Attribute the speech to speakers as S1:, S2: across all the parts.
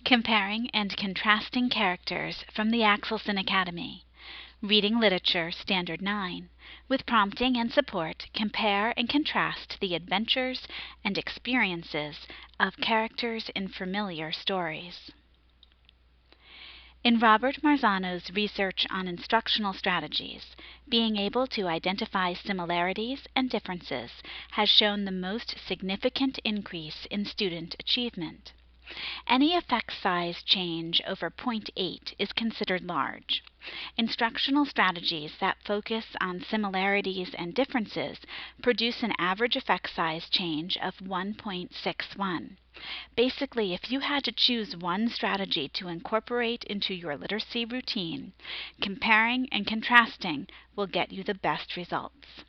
S1: Comparing and Contrasting Characters from the Axelson Academy. Reading Literature Standard 9. With prompting and support, compare and contrast the adventures and experiences of characters in familiar stories. In Robert Marzano's research on instructional strategies, being able to identify similarities and differences has shown the most significant increase in student achievement. Any effect size change over 0.8 is considered large. Instructional strategies that focus on similarities and differences produce an average effect size change of 1.61. Basically, if you had to choose one strategy to incorporate into your literacy routine, comparing and contrasting will get you the best results.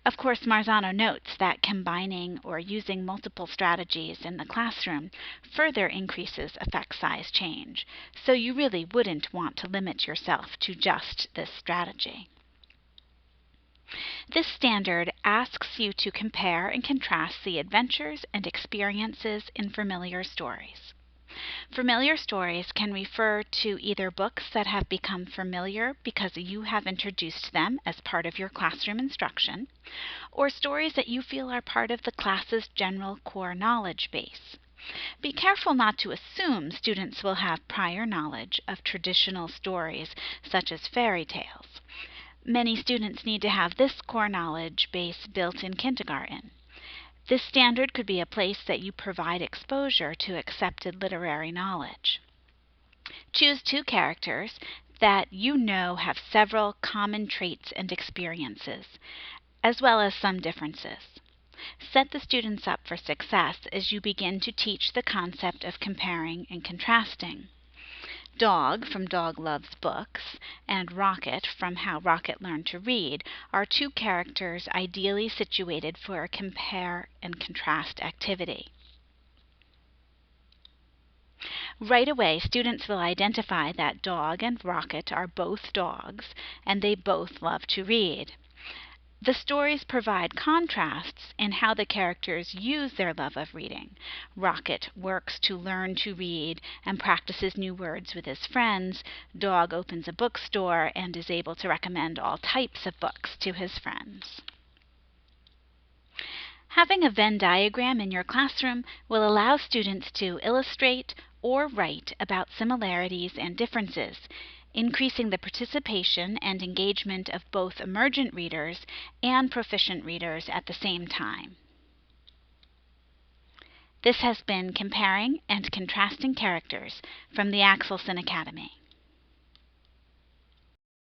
S1: Of course, Marzano notes that combining or using multiple strategies in the classroom further increases effect size change, so you really wouldn't want to limit yourself to just this strategy. This standard asks you to compare and contrast the adventures and experiences in familiar stories. Familiar stories can refer to either books that have become familiar because you have introduced them as part of your classroom instruction, or stories that you feel are part of the class's general core knowledge base. Be careful not to assume students will have prior knowledge of traditional stories such as fairy tales. Many students need to have this core knowledge base built in kindergarten. This standard could be a place that you provide exposure to accepted literary knowledge. Choose two characters that you know have several common traits and experiences, as well as some differences. Set the students up for success as you begin to teach the concept of comparing and contrasting. Dog from Dog Loves Books and Rocket from How Rocket Learned to Read are two characters ideally situated for a compare and contrast activity. Right away, students will identify that Dog and Rocket are both dogs, and they both love to read. The stories provide contrasts in how the characters use their love of reading. Rocket works to learn to read and practices new words with his friends. Dog opens a bookstore and is able to recommend all types of books to his friends. Having a Venn diagram in your classroom will allow students to illustrate or write about similarities and differences, increasing the participation and engagement of both emergent readers and proficient readers at the same time. This has been Comparing and Contrasting Characters from the Axelson Academy.